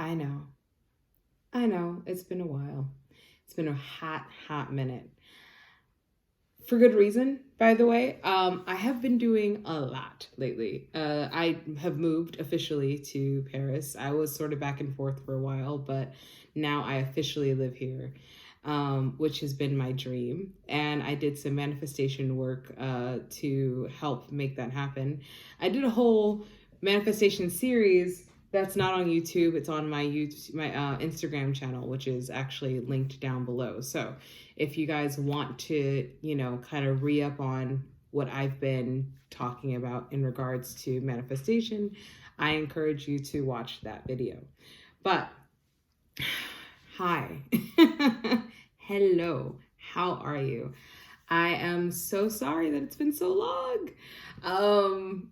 I know. I know. It's been a while. It's been a hot minute. For good reason, by the way. I have been doing a lot lately. I have moved officially to Paris. I was sort of back and forth for a while, but now I officially live here, which has been my dream. And I did some manifestation work to help make that happen. I did a whole manifestation series that's not on YouTube. It's on my Instagram channel, which is actually linked down below. So if you guys want to, kind of re-up on what I've been talking about in regards to manifestation, I encourage you to watch that video. But hi, hello, how are you? I am so sorry that it's been so long.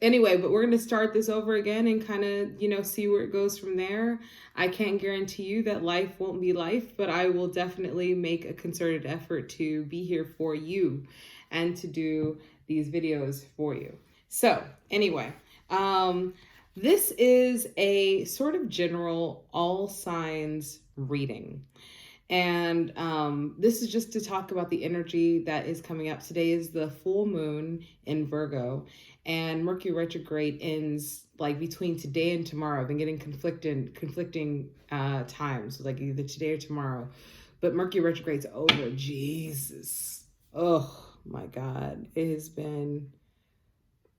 Anyway, but we're going to start this over again and kind of, see where it goes from there. I can't guarantee you that life won't be life, but I will definitely make a concerted effort to be here for you and to do these videos for you. So anyway, this is a sort of general all signs reading. And this is just to talk about the energy that is coming up. Today is the full moon in Virgo, and Mercury retrograde ends like between today and tomorrow. I've been getting conflicting times, like either today or tomorrow. But Mercury retrograde's over. Jesus. Oh my God. It has been,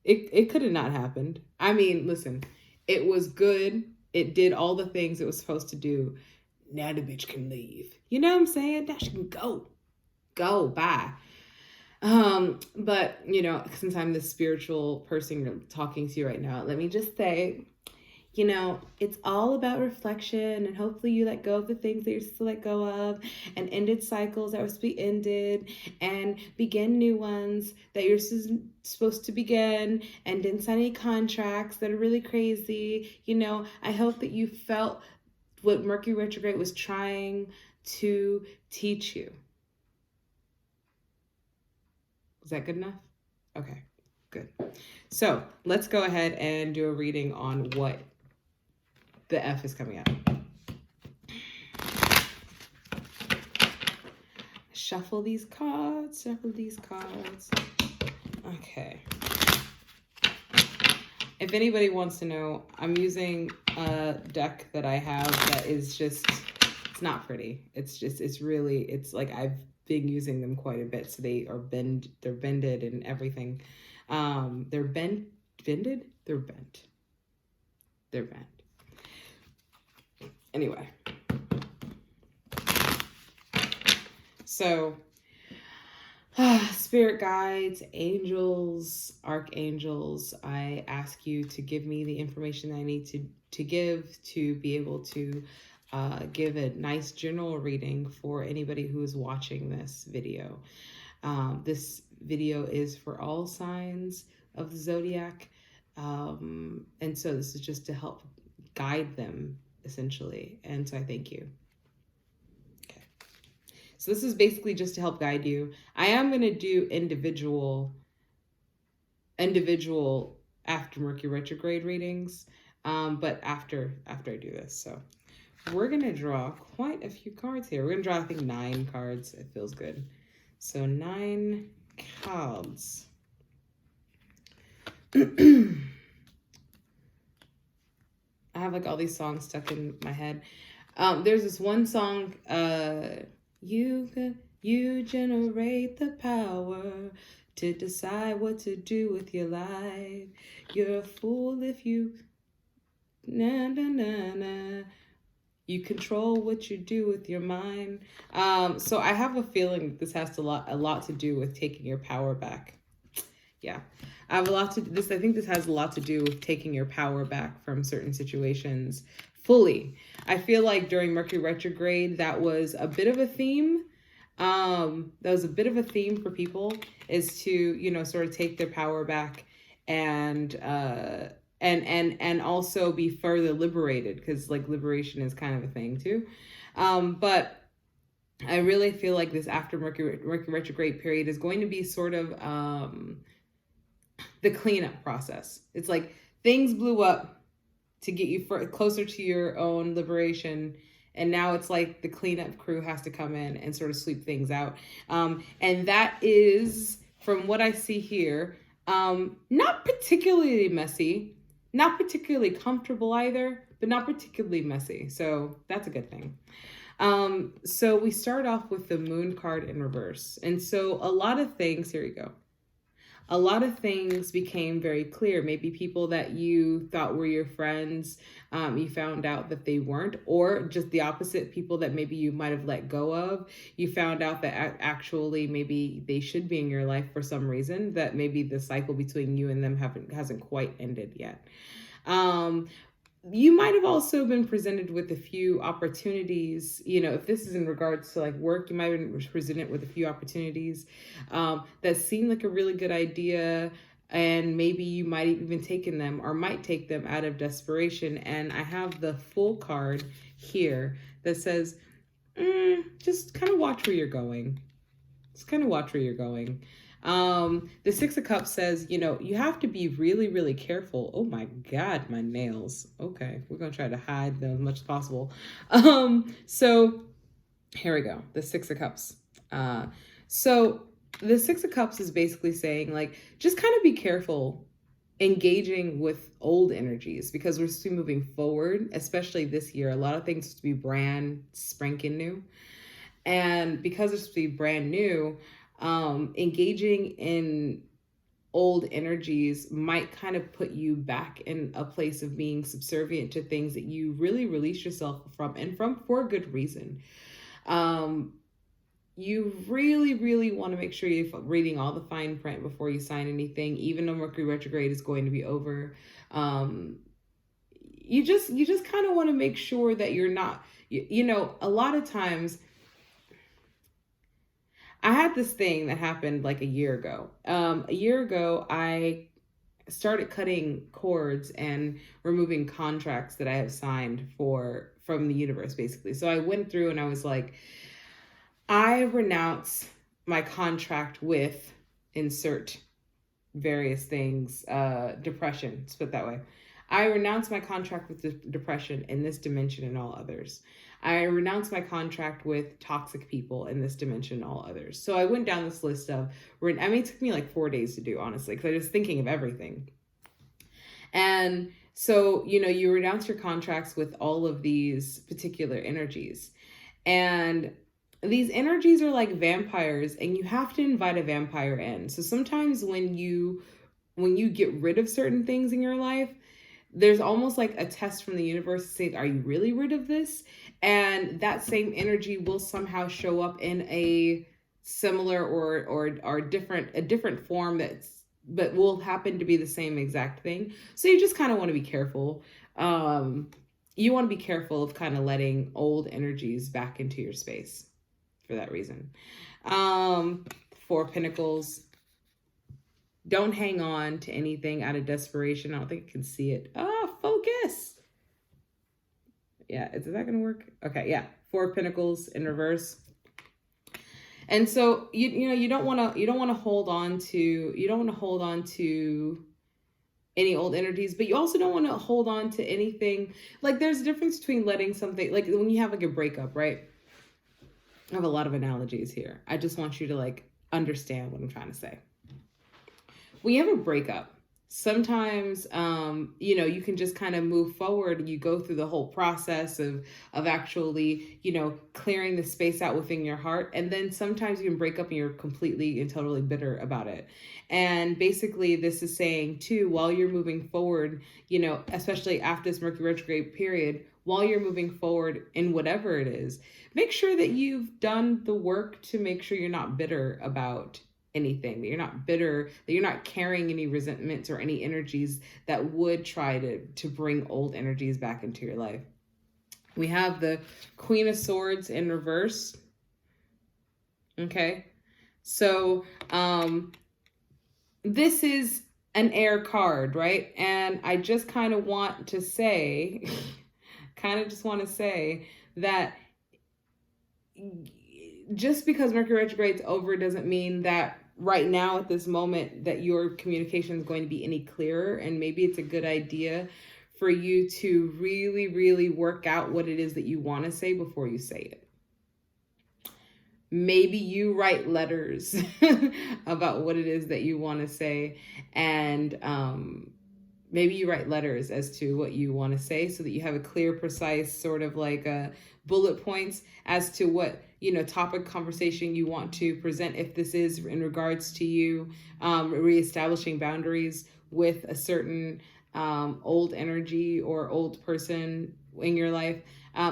it could have not happened. I mean, listen, it was good. It did all the things it was supposed to do. Now the bitch can leave. You know what I'm saying? Now she can go. Bye. But since I'm the spiritual person talking to you right now, let me just say, it's all about reflection, and hopefully you let go of the things that you're supposed to let go of, and ended cycles that were supposed to be ended, and begin new ones that you're supposed to begin, and didn't sign any contracts that are really crazy. I hope that you felt what Mercury retrograde was trying to teach you. Is that good enough? Okay, good. So let's go ahead and do a reading on what the F is coming up. Shuffle these cards. Okay. If anybody wants to know, I'm using a deck that I have that is just, it's not pretty. It's like I've been using them quite a bit. So they're bended and everything. They're bent. Anyway. So, spirit guides, angels, archangels, I ask you to give me the information that I need to give to be able to give a nice general reading for anybody who is watching this video. This video is for all signs of the zodiac. And so this is just to help guide them, essentially. And so I thank you. So this is basically just to help guide you. I am going to do individual after Mercury retrograde readings, but after I do this. So we're going to draw quite a few cards here. We're going to draw, I think, 9 cards. It feels good. So 9 cards. I have like all these songs stuck in my head. There's this one song, you generate the power to decide what to do with your life. You're a fool if you you control what you do with your mind. So I have a feeling this has a lot to do with taking your power back. Yeah, I think this has a lot to do with taking your power back from certain situations fully. I feel like during Mercury retrograde, that was a bit of a theme. For people, is to, sort of take their power back and also be further liberated, because like liberation is kind of a thing too. But I really feel like this after Mercury retrograde period is going to be sort of the cleanup process. It's like things blew up to get you closer to your own liberation. And now it's like the cleanup crew has to come in and sort of sweep things out. And that is, from what I see here, not particularly messy, not particularly comfortable either, but not particularly messy. So that's a good thing. So we start off with the moon card in reverse. And so a lot of things, here we go. A lot of things became very clear. Maybe people that you thought were your friends, you found out that they weren't, or just the opposite, people that maybe you might have let go of. You found out that actually maybe they should be in your life for some reason, that maybe the cycle between you and them hasn't quite ended yet. You might have also been presented with a few opportunities. If this is in regards to like work, you might have been presented with a few opportunities that seem like a really good idea, and maybe you might even taken them or might take them out of desperation. And I have the Fool card here that says, just kind of watch where you're going. Just kind of watch where you're going. The Six of Cups says, you have to be really, really careful. Oh my God, my nails. Okay, we're going to try to hide them as much as possible. So here we go. The Six of Cups. So the Six of Cups is basically saying, like, just kind of be careful engaging with old energies, because we're still moving forward, especially this year. A lot of things to be brand spanking new. And because it's to be brand new, engaging in old energies might kind of put you back in a place of being subservient to things that you really release yourself from, and for a good reason. You really, really want to make sure you're reading all the fine print before you sign anything, even though Mercury retrograde is going to be over. You just kind of want to make sure that you're not, a lot of times, I had this thing that happened like a year ago. A year ago, I started cutting cords and removing contracts that I have signed from the universe, basically. So I went through and I was like, I renounce my contract with insert various things, depression, let's put it that way. I renounce my contract with depression in this dimension and all others. I renounce my contract with toxic people in this dimension and all others. So I went down this list of, it took me like 4 days to do, honestly, because I was thinking of everything. And so, you renounce your contracts with all of these particular energies. And these energies are like vampires, and you have to invite a vampire in. So sometimes when you get rid of certain things in your life, there's almost like a test from the universe saying, are you really rid of this? And that same energy will somehow show up in a similar or different form but will happen to be the same exact thing. So you just kind of want to be careful. You want to be careful of kind of letting old energies back into your space for that reason. Four of Pentacles. Don't hang on to anything out of desperation. I don't think I can see it. Focus. Yeah, is that going to work? Okay, yeah. Four of Pentacles in reverse. And so you don't want to hold on to any old energies, but you also don't want to hold on to anything. Like, there's a difference between letting something, like when you have like a breakup, right? I have a lot of analogies here. I just want you to like understand what I'm trying to say. When you have a breakup, sometimes, you can just kind of move forward. You go through the whole process of actually, clearing the space out within your heart. And then sometimes you can break up and you're completely and totally bitter about it. And basically this is saying too, while you're moving forward, especially after this Mercury retrograde period, while you're moving forward in whatever it is, make sure that you've done the work to make sure you're not bitter about anything, that you're not bitter, that you're not carrying any resentments or any energies that would try to bring old energies back into your life. We have the Queen of Swords in reverse. Okay. So, this is an air card, right? And I just kind of want to say, that just because Mercury retrograde's over doesn't mean that right now at this moment that your communication is going to be any clearer. And maybe it's a good idea for you to really, really work out what it is that you want to say before you say it. Maybe you write letters about what it is that you want to say, and maybe you write letters as to what you want to say so that you have a clear, precise sort of like bullet points as to what, topic conversation you want to present, if this is in regards to you reestablishing boundaries with a certain old energy or old person in your life.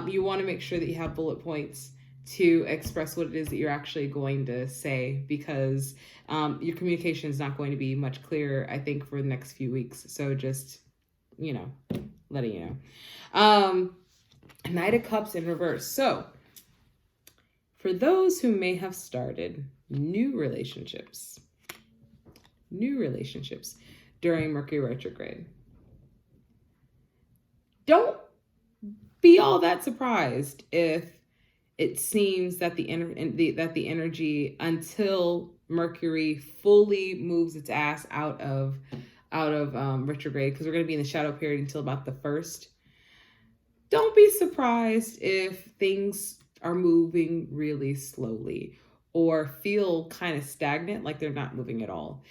You want to make sure that you have bullet points to express what it is that you're actually going to say, because your communication is not going to be much clearer, I think, for the next few weeks. So just, letting you know. Knight of Cups in reverse. So for those who may have started new relationships during Mercury retrograde, don't be all that surprised if it seems that the energy, until Mercury fully moves its ass out of retrograde, because we're going to be in the shadow period until about the 1st. Don't be surprised if things are moving really slowly or feel kind of stagnant, like they're not moving at all.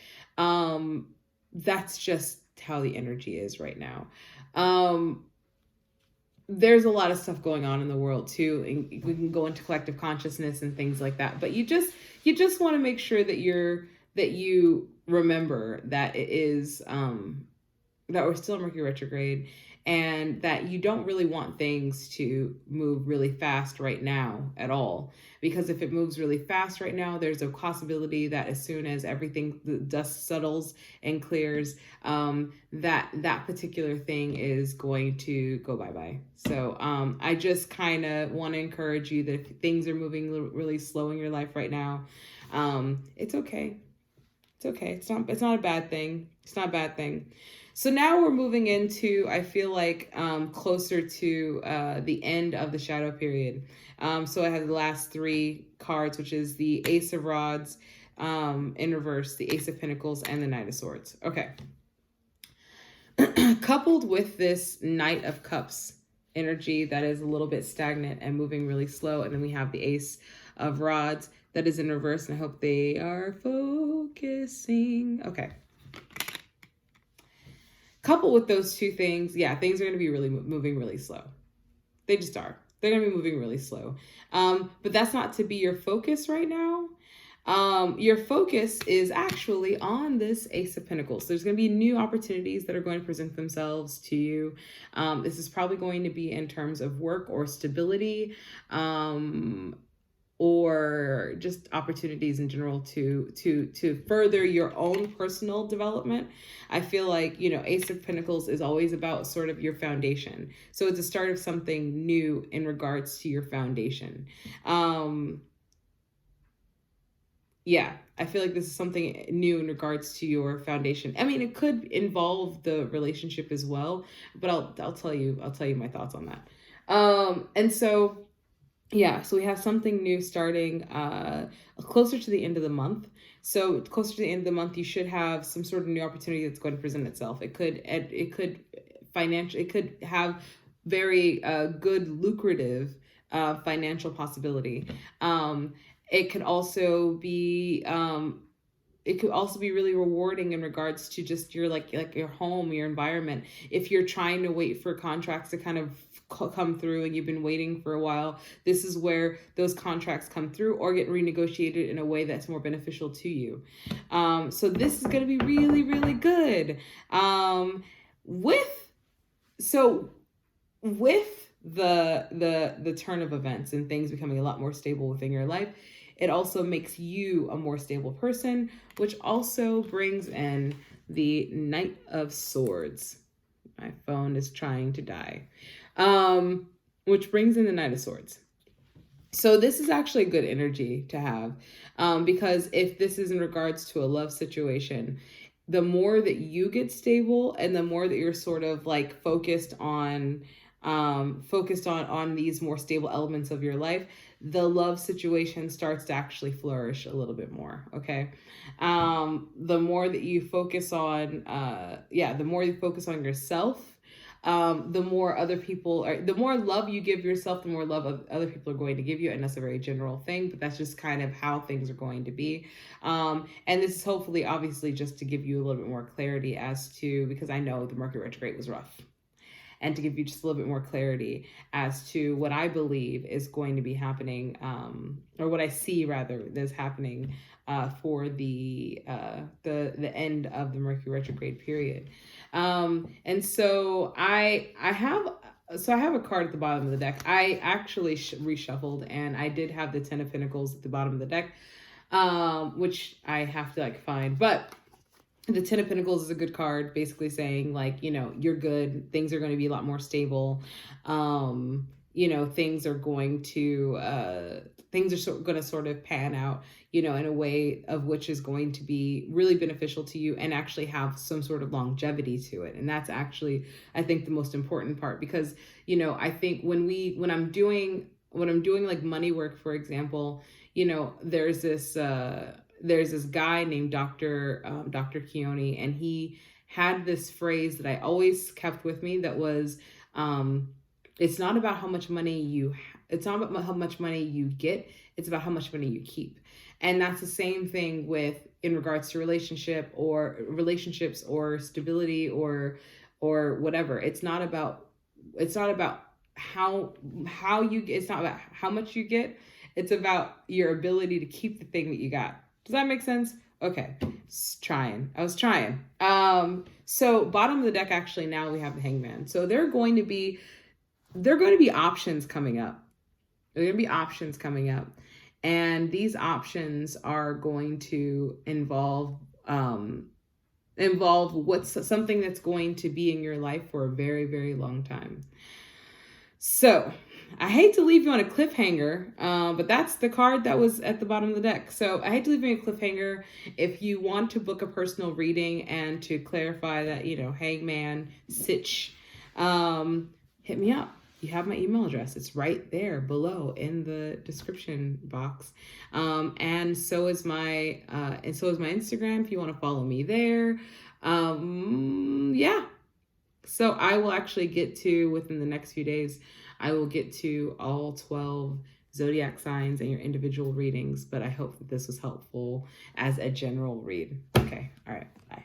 That's just how the energy is right now. There's a lot of stuff going on in the world too, and we can go into collective consciousness and things like that. But you just want to make sure that you remember that it is that we're still in Mercury retrograde, and that you don't really want things to move really fast right now at all. Because if it moves really fast right now, there's a possibility that as soon as everything, the dust settles and clears, that particular thing is going to go bye-bye. So I just kind of want to encourage you that if things are moving really slow in your life right now, it's okay. It's okay. It's not a bad thing. It's not a bad thing. So now we're moving into, I feel like, closer to the end of the shadow period. So I have the last 3 cards, which is the Ace of Rods in reverse, the Ace of Pentacles, and the Knight of Swords. Okay. Coupled with this Knight of Cups energy that is a little bit stagnant and moving really slow. And then we have the Ace of Rods that is in reverse, and I hope they are focusing. Okay. Coupled with those two things, yeah, things are going to be really moving really slow. They just are. They're going to be moving really slow. But that's not to be your focus right now. Your focus is actually on this Ace of Pentacles. There's going to be new opportunities that are going to present themselves to you. This is probably going to be in terms of work or stability, or just opportunities in general to further your own personal development. I feel like, Ace of Pentacles is always about sort of your foundation. So it's a start of something new in regards to your foundation. Yeah, I feel like this is something new in regards to your foundation. I mean, it could involve the relationship as well, but I'll tell you my thoughts on that. And so, yeah, so we have something new starting closer to the end of the month. So closer to the end of the month, you should have some sort of new opportunity that's going to present itself. It could have very good, lucrative financial possibility. It could also be really rewarding in regards to just your like your home, your environment. If you're trying to wait for contracts to kind of come through and you've been waiting for a while, this is where those contracts come through or get renegotiated in a way that's more beneficial to you. So this is going to be really, really good. With the turn of events and things becoming a lot more stable within your life, it also makes you a more stable person, which also brings in the Knight of Swords. My phone is trying to die. Which brings in the Knight of Swords. So this is actually a good energy to have, because if this is in regards to a love situation, the more that you get stable and the more that you're sort of like focused on these more stable elements of your life, the love situation starts to actually flourish a little bit more. Okay. The more that you focus on, the more you focus on yourself, the more other people are, the more love you give yourself, the more love other people are going to give you. And that's a very general thing, but that's just kind of how things are going to be. And this is hopefully, obviously, just to give you a little bit more clarity as to, because I know the Mercury retrograde was rough, and to give you just a little bit more clarity as to what I believe is going to be happening, or what I see rather is happening for the end of the Mercury retrograde period. And so I have a card at the bottom of the deck. I actually reshuffled, and I did have the Ten of Pentacles at the bottom of the deck, which I have to like find, but the Ten of Pentacles is a good card, basically saying like, you know, you're good. Things are going to be a lot more stable. You know, things are going to going to sort of pan out, you know, in a way of which is going to be really beneficial to you and actually have some sort of longevity to it. And that's actually, I think, the most important part, because, you know, I think when I'm doing like money work, for example, you know, there's this guy named Dr. Keone, and he had this phrase that I always kept with me that was, it's not about how much money it's not about how much money you get, it's about how much money you keep. And that's the same thing in regards to relationships or stability or whatever. It's not about how much you get. It's about your ability to keep the thing that you got. Does that make sense? Okay. I was trying. So bottom of the deck, actually, now we have the Hangman. So there are going to be options coming up. There are going to be options coming up. And these options are going to involve something that's going to be in your life for a very, very long time. So I hate to leave you on a cliffhanger, but that's the card that was at the bottom of the deck. So I hate to leave you on a cliffhanger. If you want to book a personal reading and to clarify that, you know, Hangman, Sitch, hit me up. You have my email address. It's right there below in the description box. And so is my Instagram if you want to follow me there. Yeah. So I will actually get to, within the next few days, I will get to all 12 zodiac signs and your individual readings, but I hope that this was helpful as a general read. Okay. All right. Bye.